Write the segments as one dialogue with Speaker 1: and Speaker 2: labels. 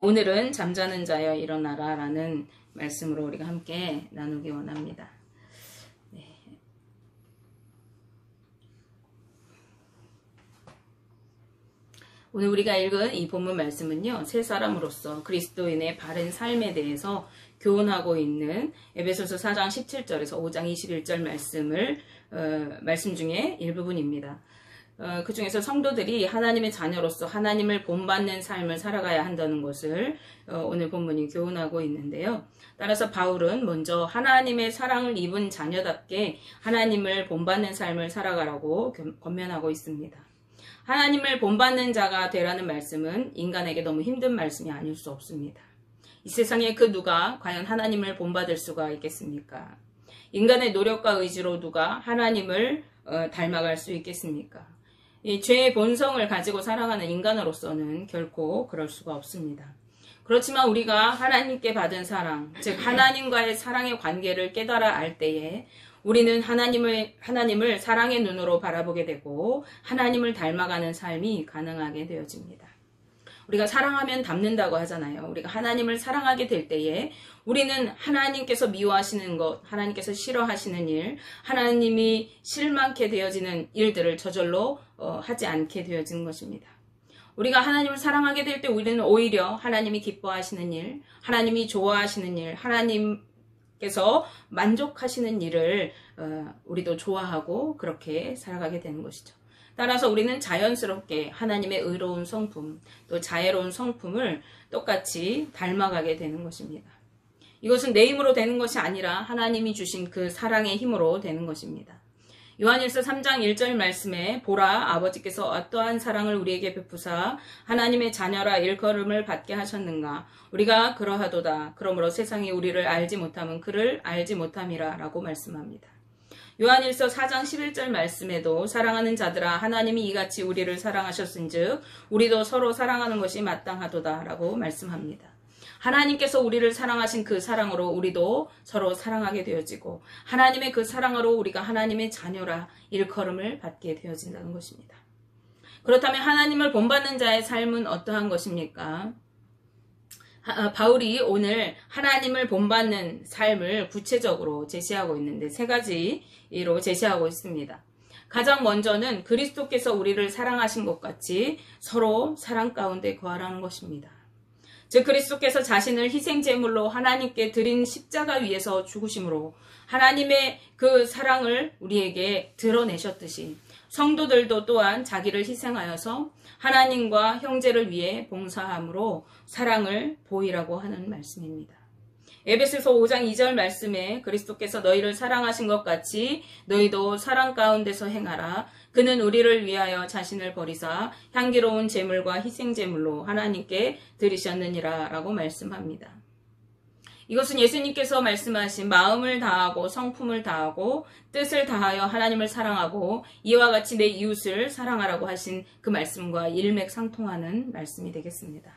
Speaker 1: 오늘은 잠자는 자여 일어나라 라는 말씀으로 우리가 함께 나누기 원합니다. 네. 오늘 우리가 읽은 이 본문 말씀은요, 새 사람으로서 그리스도인의 바른 삶에 대해서 교훈하고 있는 에베소서 4장 17절에서 5장 21절 말씀 중에 일부분입니다. 그 중에서 성도들이 하나님의 자녀로서 하나님을 본받는 삶을 살아가야 한다는 것을 오늘 본문이 교훈하고 있는데요. 따라서 바울은 먼저 하나님의 사랑을 입은 자녀답게 하나님을 본받는 삶을 살아가라고 권면하고 있습니다. 하나님을 본받는 자가 되라는 말씀은 인간에게 너무 힘든 말씀이 아닐 수 없습니다. 이 세상에 그 누가 과연 하나님을 본받을 수가 있겠습니까? 인간의 노력과 의지로 누가 하나님을 닮아갈 수 있겠습니까? 이 죄의 본성을 가지고 살아가는 인간으로서는 결코 그럴 수가 없습니다. 그렇지만 우리가 하나님께 받은 사랑, 즉 하나님과의 사랑의 관계를 깨달아 알 때에 우리는 하나님을 사랑의 눈으로 바라보게 되고 하나님을 닮아가는 삶이 가능하게 되어집니다. 우리가 사랑하면 닮는다고 하잖아요. 우리가 하나님을 사랑하게 될 때에 우리는 하나님께서 미워하시는 것, 하나님께서 싫어하시는 일, 하나님이 실망케 되어지는 일들을 저절로 하지 않게 되어지는 것입니다. 우리가 하나님을 사랑하게 될 때 우리는 오히려 하나님이 기뻐하시는 일, 하나님이 좋아하시는 일, 하나님께서 만족하시는 일을 우리도 좋아하고 그렇게 살아가게 되는 것이죠. 따라서 우리는 자연스럽게 하나님의 의로운 성품, 또 자애로운 성품을 똑같이 닮아가게 되는 것입니다. 이것은 내 힘으로 되는 것이 아니라 하나님이 주신 그 사랑의 힘으로 되는 것입니다. 요한일서 3장 1절 말씀에 보라 아버지께서 어떠한 사랑을 우리에게 베푸사 하나님의 자녀라 일컬음을 받게 하셨는가 우리가 그러하도다. 그러므로 세상이 우리를 알지 못하면 그를 알지 못함이라 라고 말씀합니다. 요한일서 4장 11절 말씀에도 사랑하는 자들아 하나님이 이같이 우리를 사랑하셨은즉 우리도 서로 사랑하는 것이 마땅하도다 라고 말씀합니다. 하나님께서 우리를 사랑하신 그 사랑으로 우리도 서로 사랑하게 되어지고 하나님의 그 사랑으로 우리가 하나님의 자녀라 일컬음을 받게 되어진다는 것입니다. 그렇다면 하나님을 본받는 자의 삶은 어떠한 것입니까? 바울이 오늘 하나님을 본받는 삶을 구체적으로 제시하고 있는데 세 가지로 제시하고 있습니다. 가장 먼저는 그리스도께서 우리를 사랑하신 것 같이 서로 사랑 가운데 거하라는 것입니다. 즉 그리스도께서 자신을 희생제물로 하나님께 드린 십자가 위에서 죽으심으로 하나님의 그 사랑을 우리에게 드러내셨듯이 성도들도 또한 자기를 희생하여서 하나님과 형제를 위해 봉사함으로 사랑을 보이라고 하는 말씀입니다. 에베소서 5장 2절 말씀에 그리스도께서 너희를 사랑하신 것 같이 너희도 사랑 가운데서 행하라. 그는 우리를 위하여 자신을 버리사 향기로운 제물과 희생제물로 하나님께 드리셨느니라 라고 말씀합니다. 이것은 예수님께서 말씀하신 마음을 다하고 성품을 다하고 뜻을 다하여 하나님을 사랑하고 이와 같이 내 이웃을 사랑하라고 하신 그 말씀과 일맥상통하는 말씀이 되겠습니다.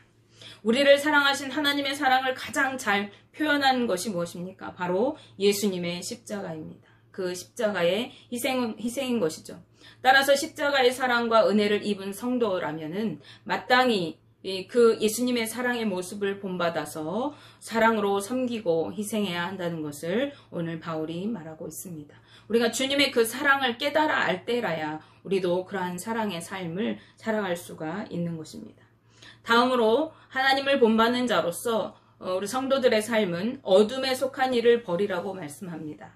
Speaker 1: 우리를 사랑하신 하나님의 사랑을 가장 잘 표현한 것이 무엇입니까? 바로 예수님의 십자가입니다. 그 십자가의 희생인 것이죠. 따라서 십자가의 사랑과 은혜를 입은 성도라면은 마땅히 그 예수님의 사랑의 모습을 본받아서 사랑으로 섬기고 희생해야 한다는 것을 오늘 바울이 말하고 있습니다. 우리가 주님의 그 사랑을 깨달아 알 때라야 우리도 그러한 사랑의 삶을 살아갈 수가 있는 것입니다. 다음으로 하나님을 본받는 자로서 우리 성도들의 삶은 어둠에 속한 일을 버리라고 말씀합니다.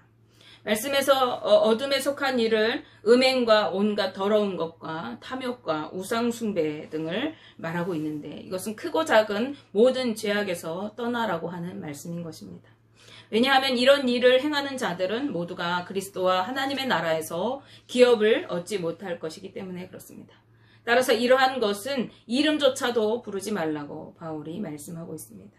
Speaker 1: 말씀에서 어둠에 속한 일을 음행과 온갖 더러운 것과 탐욕과 우상숭배 등을 말하고 있는데 이것은 크고 작은 모든 죄악에서 떠나라고 하는 말씀인 것입니다. 왜냐하면 이런 일을 행하는 자들은 모두가 그리스도와 하나님의 나라에서 기업을 얻지 못할 것이기 때문에 그렇습니다. 따라서 이러한 것은 이름조차도 부르지 말라고 바울이 말씀하고 있습니다.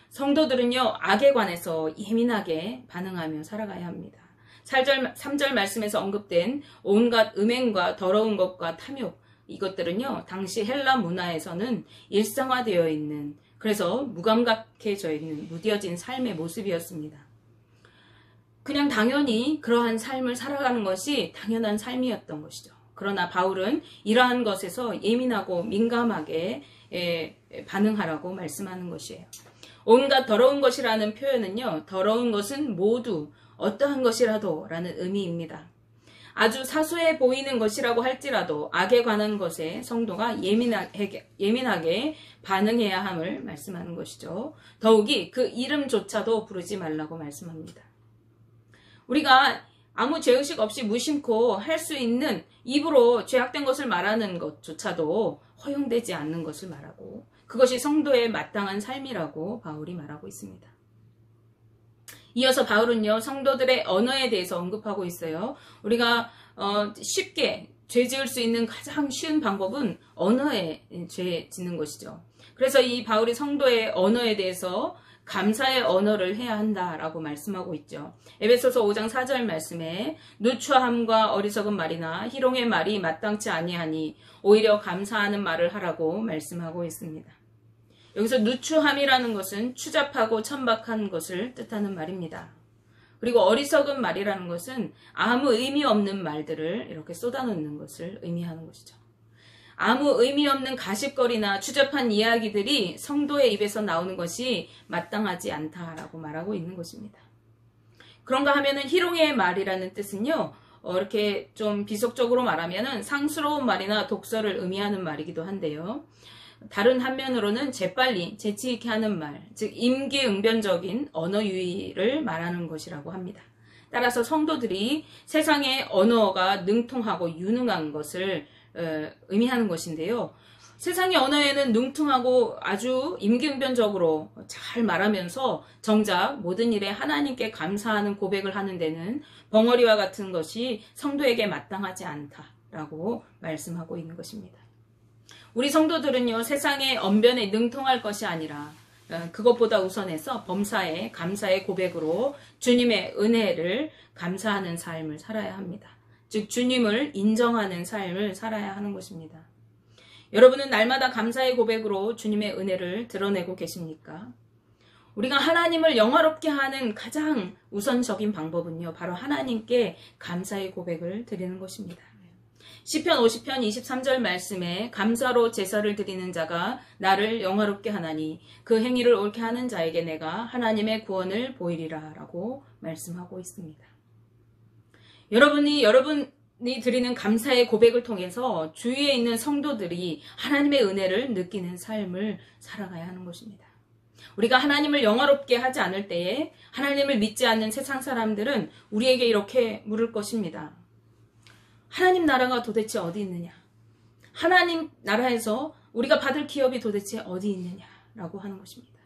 Speaker 1: 성도들은요, 악에 관해서 예민하게 반응하며 살아가야 합니다. 3절 말씀에서 언급된 온갖 음행과 더러운 것과 탐욕, 이것들은요, 당시 헬라 문화에서는 일상화되어 있는, 그래서 무감각해져 있는 무뎌진 삶의 모습이었습니다. 그냥 당연히 그러한 삶을 살아가는 것이 당연한 삶이었던 것이죠. 그러나 바울은 이러한 것에서 예민하고 민감하게 반응하라고 말씀하는 것이에요. 온갖 더러운 것이라는 표현은요, 더러운 것은 모두 어떠한 것이라도 라는 의미입니다. 아주 사소해 보이는 것이라고 할지라도 악에 관한 것에 성도가 예민하게 반응해야 함을 말씀하는 것이죠. 더욱이 그 이름조차도 부르지 말라고 말씀합니다. 우리가 아무 죄의식 없이 무심코 할 수 있는 입으로 죄악된 것을 말하는 것조차도 허용되지 않는 것을 말하고 그것이 성도의 마땅한 삶이라고 바울이 말하고 있습니다. 이어서 바울은요, 성도들의 언어에 대해서 언급하고 있어요. 우리가 쉽게 죄 지을 수 있는 가장 쉬운 방법은 언어에 죄 짓는 것이죠. 그래서 이 바울이 성도의 언어에 대해서 감사의 언어를 해야 한다라고 말씀하고 있죠. 에베소서 5장 4절 말씀에 누추함과 어리석은 말이나 희롱의 말이 마땅치 아니하니 오히려 감사하는 말을 하라고 말씀하고 있습니다. 여기서 누추함이라는 것은 추잡하고 천박한 것을 뜻하는 말입니다. 그리고 어리석은 말이라는 것은 아무 의미 없는 말들을 이렇게 쏟아놓는 것을 의미하는 것이죠. 아무 의미 없는 가십거리나 추잡한 이야기들이 성도의 입에서 나오는 것이 마땅하지 않다라고 말하고 있는 것입니다. 그런가 하면은 희롱의 말이라는 뜻은요, 이렇게 좀 비속적으로 말하면은 상스러운 말이나 독설을 의미하는 말이기도 한데요. 다른 한면으로는 재빨리, 재치있게 하는 말, 즉 임기응변적인 언어 유희를 말하는 것이라고 합니다. 따라서 성도들이 세상의 언어가 능통하고 유능한 것을 의미하는 것인데요. 세상의 언어에는 능통하고 아주 임기응변적으로 잘 말하면서 정작 모든 일에 하나님께 감사하는 고백을 하는 데는 벙어리와 같은 것이 성도에게 마땅하지 않다라고 말씀하고 있는 것입니다. 우리 성도들은요, 세상의 언변에 능통할 것이 아니라 그것보다 우선해서 범사에 감사의 고백으로 주님의 은혜를 감사하는 삶을 살아야 합니다. 즉 주님을 인정하는 삶을 살아야 하는 것입니다. 여러분은 날마다 감사의 고백으로 주님의 은혜를 드러내고 계십니까? 우리가 하나님을 영화롭게 하는 가장 우선적인 방법은요, 바로 하나님께 감사의 고백을 드리는 것입니다. 시편 50편 23절 말씀에 감사로 제사를 드리는 자가 나를 영화롭게 하나니 그 행위를 옳게 하는 자에게 내가 하나님의 구원을 보이리라 라고 말씀하고 있습니다. 여러분이 드리는 감사의 고백을 통해서 주위에 있는 성도들이 하나님의 은혜를 느끼는 삶을 살아가야 하는 것입니다. 우리가 하나님을 영화롭게 하지 않을 때에 하나님을 믿지 않는 세상 사람들은 우리에게 이렇게 물을 것입니다. 하나님 나라가 도대체 어디 있느냐? 하나님 나라에서 우리가 받을 기업이 도대체 어디 있느냐라고 하는 것입니다.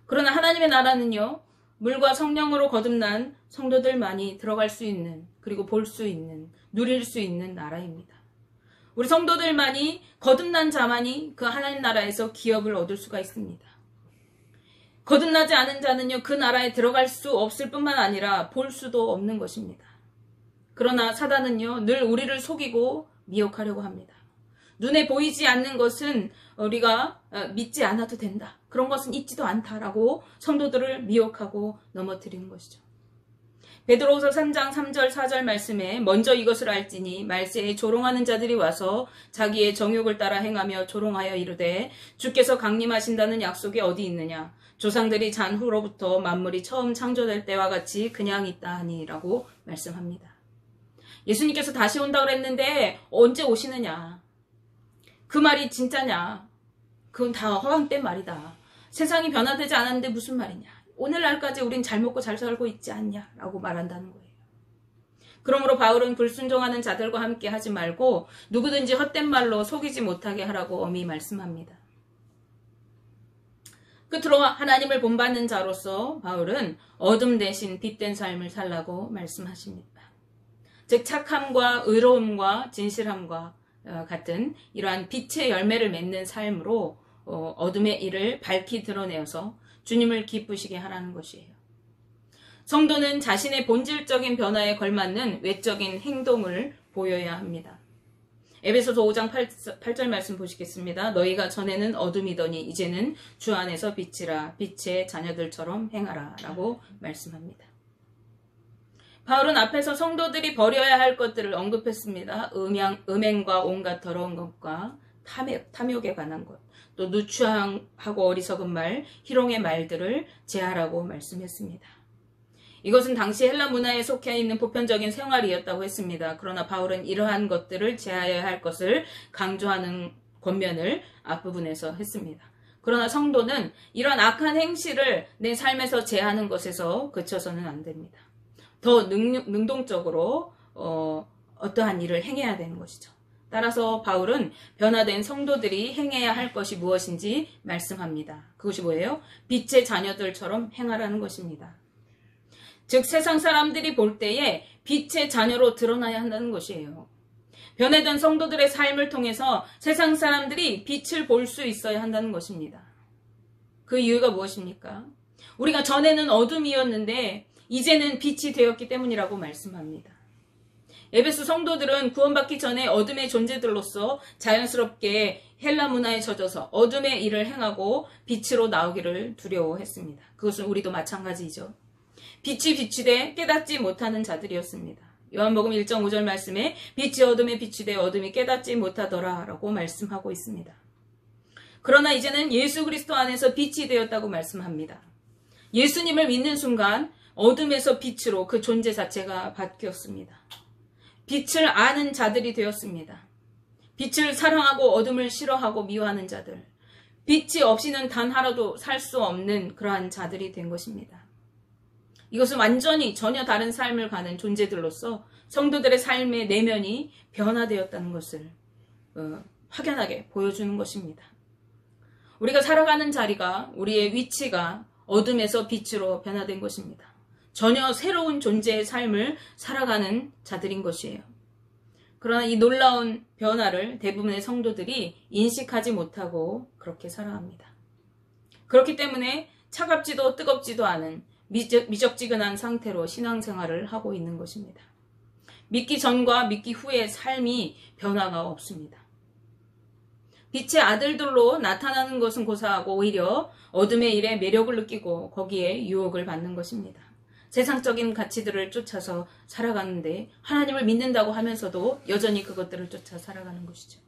Speaker 1: 그러나 하나님의 나라는요, 물과 성령으로 거듭난 성도들만이 들어갈 수 있는, 그리고 볼 수 있는, 누릴 수 있는 나라입니다. 우리 성도들만이, 거듭난 자만이 그 하나님 나라에서 기업을 얻을 수가 있습니다. 거듭나지 않은 자는요, 그 나라에 들어갈 수 없을 뿐만 아니라 볼 수도 없는 것입니다. 그러나 사단은요, 늘 우리를 속이고 미혹하려고 합니다. 눈에 보이지 않는 것은 우리가 믿지 않아도 된다. 그런 것은 있지도 않다라고 성도들을 미혹하고 넘어뜨리는 것이죠. 베드로후서 3장 3절 4절 말씀에 먼저 이것을 알지니 말세에 조롱하는 자들이 와서 자기의 정욕을 따라 행하며 조롱하여 이르되 주께서 강림하신다는 약속이 어디 있느냐? 조상들이 잔 후로부터 만물이 처음 창조될 때와 같이 그냥 있다 하니라고 말씀합니다. 예수님께서 다시 온다고 그랬는데 언제 오시느냐? 그 말이 진짜냐? 그건 다 허황된 말이다. 세상이 변화되지 않았는데 무슨 말이냐? 오늘날까지 우린 잘 먹고 잘 살고 있지 않냐? 라고 말한다는 거예요. 그러므로 바울은 불순종하는 자들과 함께 하지 말고 누구든지 헛된 말로 속이지 못하게 하라고 엄히 말씀합니다. 끝으로 하나님을 본받는 자로서 바울은 어둠 대신 빛된 삶을 살라고 말씀하십니다. 즉 착함과 의로움과 진실함과 같은 이러한 빛의 열매를 맺는 삶으로 어둠의 일을 밝히 드러내어서 주님을 기쁘시게 하라는 것이에요. 성도는 자신의 본질적인 변화에 걸맞는 외적인 행동을 보여야 합니다. 에베소서 5장 8절 말씀 보시겠습니다. 너희가 전에는 어둠이더니 이제는 주 안에서 빛이라 빛의 자녀들처럼 행하라 라고 말씀합니다. 바울은 앞에서 성도들이 버려야 할 것들을 언급했습니다. 음행과 온갖 더러운 것과 탐욕에 관한 것, 또 누추하고 어리석은 말, 희롱의 말들을 제하라고 말씀했습니다. 이것은 당시 헬라 문화에 속해 있는 보편적인 생활이었다고 했습니다. 그러나 바울은 이러한 것들을 제하여야 할 것을 강조하는 권면을 앞부분에서 했습니다. 그러나 성도는 이런 악한 행실을 내 삶에서 제하는 것에서 그쳐서는 안 됩니다. 더 능동적으로 어떠한 일을 행해야 되는 것이죠. 따라서 바울은 변화된 성도들이 행해야 할 것이 무엇인지 말씀합니다. 그것이 뭐예요? 빛의 자녀들처럼 행하라는 것입니다. 즉 세상 사람들이 볼 때에 빛의 자녀로 드러나야 한다는 것이에요. 변화된 성도들의 삶을 통해서 세상 사람들이 빛을 볼 수 있어야 한다는 것입니다. 그 이유가 무엇입니까? 우리가 전에는 어둠이었는데 이제는 빛이 되었기 때문이라고 말씀합니다. 에베소 성도들은 구원받기 전에 어둠의 존재들로서 자연스럽게 헬라 문화에 젖어서 어둠의 일을 행하고 빛으로 나오기를 두려워했습니다. 그것은 우리도 마찬가지죠. 빛이 비추되 깨닫지 못하는 자들이었습니다. 요한복음 1.5절 말씀에 빛이 어둠에 비추되 어둠이 깨닫지 못하더라 라고 말씀하고 있습니다. 그러나 이제는 예수 그리스도 안에서 빛이 되었다고 말씀합니다. 예수님을 믿는 순간 어둠에서 빛으로 그 존재 자체가 바뀌었습니다. 빛을 아는 자들이 되었습니다. 빛을 사랑하고 어둠을 싫어하고 미워하는 자들, 빛이 없이는 단 하루도 살 수 없는 그러한 자들이 된 것입니다. 이것은 완전히 전혀 다른 삶을 가는 존재들로서 성도들의 삶의 내면이 변화되었다는 것을 확연하게 보여주는 것입니다. 우리가 살아가는 자리가, 우리의 위치가 어둠에서 빛으로 변화된 것입니다. 전혀 새로운 존재의 삶을 살아가는 자들인 것이에요. 그러나 이 놀라운 변화를 대부분의 성도들이 인식하지 못하고 그렇게 살아갑니다. 그렇기 때문에 차갑지도 뜨겁지도 않은 미적지근한 상태로 신앙생활을 하고 있는 것입니다. 믿기 전과 믿기 후의 삶이 변화가 없습니다. 빛의 아들들로 나타나는 것은 고사하고 오히려 어둠의 일에 매력을 느끼고 거기에 유혹을 받는 것입니다. 세상적인 가치들을 쫓아서 살아가는데 하나님을 믿는다고 하면서도 여전히 그것들을 쫓아 살아가는 것이죠.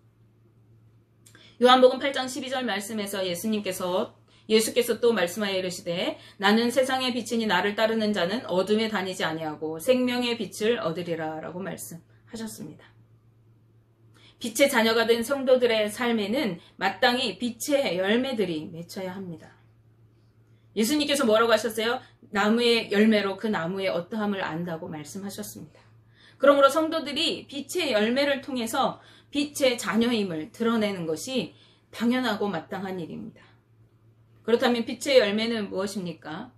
Speaker 1: 요한복음 8장 12절 말씀에서 예수께서 또 말씀하여 이르시되 나는 세상의 빛이니 나를 따르는 자는 어둠에 다니지 아니하고 생명의 빛을 얻으리라 라고 말씀하셨습니다. 빛의 자녀가 된 성도들의 삶에는 마땅히 빛의 열매들이 맺혀야 합니다. 예수님께서 뭐라고 하셨어요? 나무의 열매로 그 나무의 어떠함을 안다고 말씀하셨습니다. 그러므로 성도들이 빛의 열매를 통해서 빛의 자녀임을 드러내는 것이 당연하고 마땅한 일입니다. 그렇다면 빛의 열매는 무엇입니까?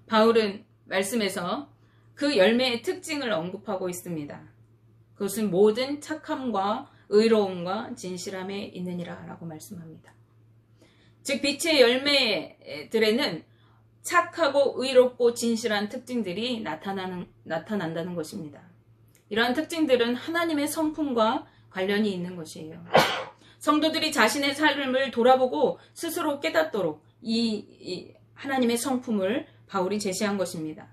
Speaker 1: 바울은 말씀에서 그 열매의 특징을 언급하고 있습니다. 그것은 모든 착함과 의로움과 진실함에 있느니라 라고 말씀합니다. 즉 빛의 열매들에는 착하고 의롭고 진실한 특징들이 나타난다는 것입니다. 이러한 특징들은 하나님의 성품과 관련이 있는 것이에요. 성도들이 자신의 삶을 돌아보고 스스로 깨닫도록 이 하나님의 성품을 바울이 제시한 것입니다.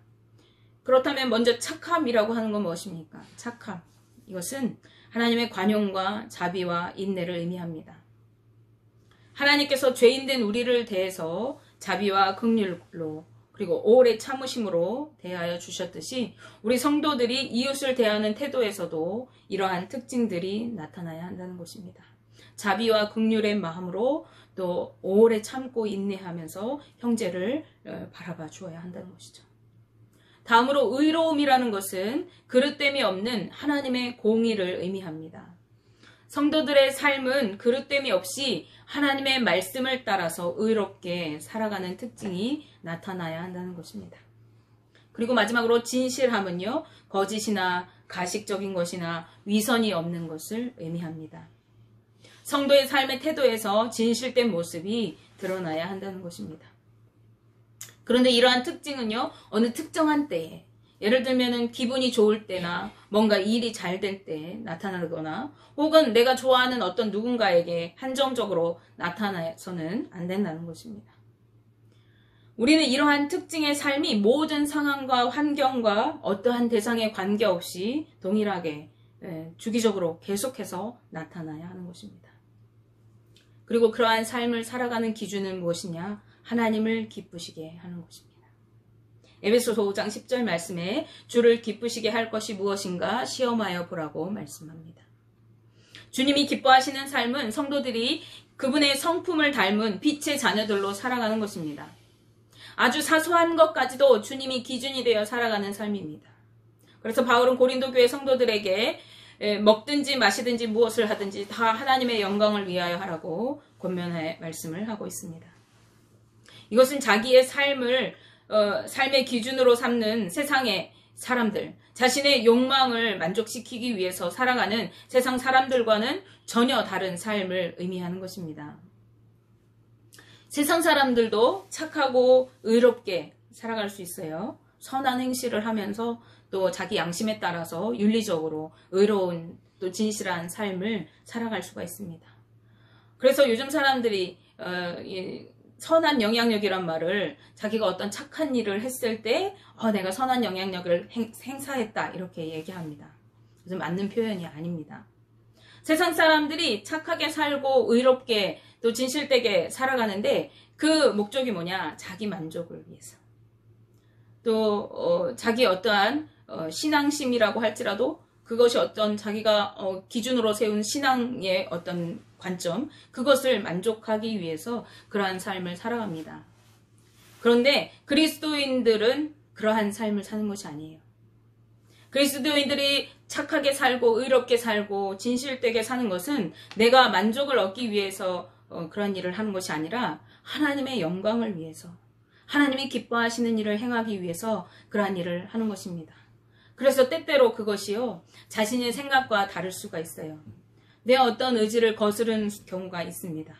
Speaker 1: 그렇다면 먼저 착함이라고 하는 건 무엇입니까? 착함. 이것은 하나님의 관용과 자비와 인내를 의미합니다. 하나님께서 죄인된 우리를 대해서 자비와 긍휼로 그리고 오래 참으심으로 대하여 주셨듯이 우리 성도들이 이웃을 대하는 태도에서도 이러한 특징들이 나타나야 한다는 것입니다. 자비와 긍휼의 마음으로 또 오래 참고 인내하면서 형제를 바라봐 주어야 한다는 것이죠. 다음으로 의로움이라는 것은 그릇됨이 없는 하나님의 공의를 의미합니다. 성도들의 삶은 그릇됨이 없이 하나님의 말씀을 따라서 의롭게 살아가는 특징이 나타나야 한다는 것입니다. 그리고 마지막으로 진실함은요, 거짓이나 가식적인 것이나 위선이 없는 것을 의미합니다. 성도의 삶의 태도에서 진실된 모습이 드러나야 한다는 것입니다. 그런데 이러한 특징은요, 어느 특정한 때에, 예를 들면은 기분이 좋을 때나 뭔가 일이 잘 될 때 나타나거나 혹은 내가 좋아하는 어떤 누군가에게 한정적으로 나타나서는 안 된다는 것입니다. 우리는 이러한 특징의 삶이 모든 상황과 환경과 어떠한 대상에 관계없이 동일하게 주기적으로 계속해서 나타나야 하는 것입니다. 그리고 그러한 삶을 살아가는 기준은 무엇이냐? 하나님을 기쁘시게 하는 것입니다. 에베소서 5장 10절 말씀에 주를 기쁘시게 할 것이 무엇인가 시험하여 보라고 말씀합니다. 주님이 기뻐하시는 삶은 성도들이 그분의 성품을 닮은 빛의 자녀들로 살아가는 것입니다. 아주 사소한 것까지도 주님이 기준이 되어 살아가는 삶입니다. 그래서 바울은 고린도 교회 성도들에게 먹든지 마시든지 무엇을 하든지 다 하나님의 영광을 위하여 하라고 권면의 말씀을 하고 있습니다. 이것은 자기의 삶의 기준으로 삼는 세상의 사람들, 자신의 욕망을 만족시키기 위해서 살아가는 세상 사람들과는 전혀 다른 삶을 의미하는 것입니다. 세상 사람들도 착하고 의롭게 살아갈 수 있어요. 선한 행실을 하면서 또 자기 양심에 따라서 윤리적으로 의로운 또 진실한 삶을 살아갈 수가 있습니다. 그래서 요즘 사람들이 선한 영향력이란 말을 자기가 어떤 착한 일을 했을 때 내가 선한 영향력을 행사했다 이렇게 얘기합니다. 그래서 맞는 표현이 아닙니다. 세상 사람들이 착하게 살고 의롭게 또 진실되게 살아가는데 그 목적이 뭐냐? 자기 만족을 위해서. 또 자기 어떠한 신앙심이라고 할지라도 그것이 어떤 자기가 기준으로 세운 신앙의 어떤 관점, 그것을 만족하기 위해서 그러한 삶을 살아갑니다. 그런데 그리스도인들은 그러한 삶을 사는 것이 아니에요. 그리스도인들이 착하게 살고 의롭게 살고 진실되게 사는 것은 내가 만족을 얻기 위해서 그런 일을 하는 것이 아니라 하나님의 영광을 위해서, 하나님이 기뻐하시는 일을 행하기 위해서 그러한 일을 하는 것입니다. 그래서 때때로 그것이요, 자신의 생각과 다를 수가 있어요. 내 어떤 의지를 거스르는 경우가 있습니다.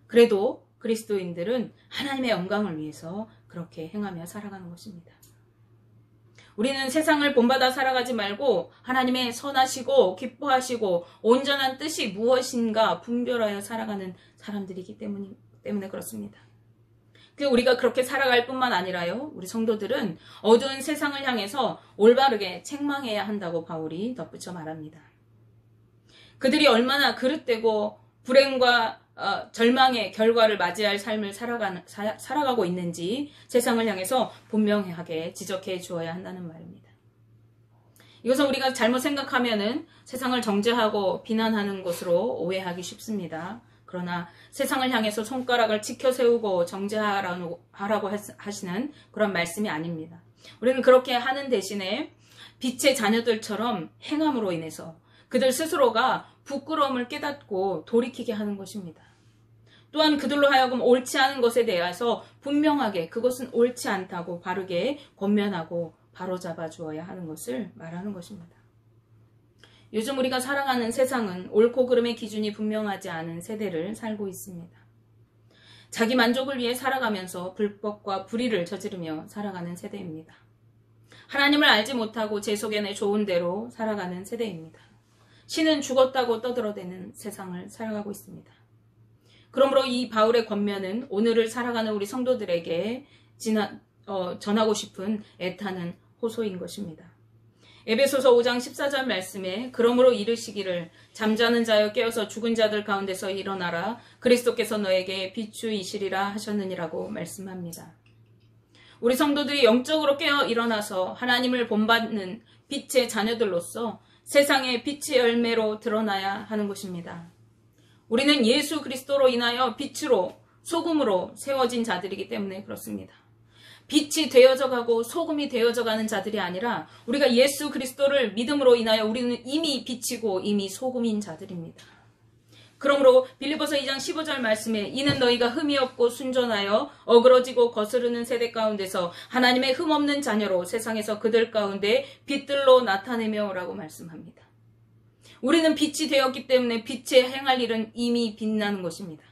Speaker 1: 그래도 그리스도인들은 하나님의 영광을 위해서 그렇게 행하며 살아가는 것입니다. 우리는 세상을 본받아 살아가지 말고 하나님의 선하시고 기뻐하시고 온전한 뜻이 무엇인가 분별하여 살아가는 사람들이기 때문에 그렇습니다. 우리가 그렇게 살아갈 뿐만 아니라요, 우리 성도들은 어두운 세상을 향해서 올바르게 책망해야 한다고 바울이 덧붙여 말합니다. 그들이 얼마나 그릇되고 불행과 절망의 결과를 맞이할 삶을 살아가고 있는지 세상을 향해서 분명하게 지적해 주어야 한다는 말입니다. 이것은 우리가 잘못 생각하면은 세상을 정죄하고 비난하는 것으로 오해하기 쉽습니다. 그러나 세상을 향해서 손가락을 치켜 세우고 정죄하라고 하시는 그런 말씀이 아닙니다. 우리는 그렇게 하는 대신에 빛의 자녀들처럼 행함으로 인해서 그들 스스로가 부끄러움을 깨닫고 돌이키게 하는 것입니다. 또한 그들로 하여금 옳지 않은 것에 대해서 분명하게 그것은 옳지 않다고 바르게 권면하고 바로잡아 주어야 하는 것을 말하는 것입니다. 요즘 우리가 살아가는 세상은 옳고 그름의 기준이 분명하지 않은 세대를 살고 있습니다. 자기 만족을 위해 살아가면서 불법과 불의를 저지르며 살아가는 세대입니다. 하나님을 알지 못하고 제 속에 좋은 대로 살아가는 세대입니다. 신은 죽었다고 떠들어대는 세상을 살아가고 있습니다. 그러므로 이 바울의 권면은 오늘을 살아가는 우리 성도들에게 전하고 싶은 애타는 호소인 것입니다. 에베소서 5장 14절 말씀에 그러므로 이르시기를 잠자는 자여 깨어서 죽은 자들 가운데서 일어나라 그리스도께서 너에게 비추이시리라 하셨느니라고 말씀합니다. 우리 성도들이 영적으로 깨어 일어나서 하나님을 본받는 빛의 자녀들로서 세상의 빛의 열매로 드러나야 하는 것입니다. 우리는 예수 그리스도로 인하여 빛으로 소금으로 세워진 자들이기 때문에 그렇습니다. 빛이 되어져 가고 소금이 되어져 가는 자들이 아니라 우리가 예수 그리스도를 믿음으로 인하여 우리는 이미 빛이고 이미 소금인 자들입니다. 그러므로 빌립보서 2장 15절 말씀에 이는 너희가 흠이 없고 순전하여 어그러지고 거스르는 세대 가운데서 하나님의 흠 없는 자녀로 세상에서 그들 가운데 빛들로 나타내며 라고 말씀합니다. 우리는 빛이 되었기 때문에 빛에 행할 일은 이미 빛나는 것입니다.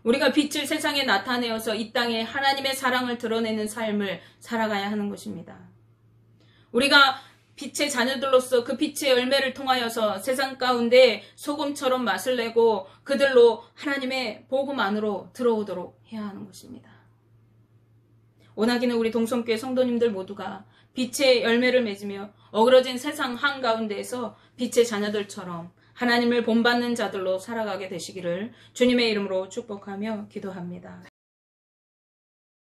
Speaker 1: 우리가 빛을 세상에 나타내어서 이 땅에 하나님의 사랑을 드러내는 삶을 살아가야 하는 것입니다. 우리가 빛의 자녀들로서 그 빛의 열매를 통하여서 세상 가운데 소금처럼 맛을 내고 그들로 하나님의 복음 안으로 들어오도록 해야 하는 것입니다. 원하기는 우리 동성교회 성도님들 모두가 빛의 열매를 맺으며 어그러진 세상 한가운데에서 빛의 자녀들처럼 하나님을 본받는 자들로 살아가게 되시기를 주님의 이름으로 축복하며 기도합니다.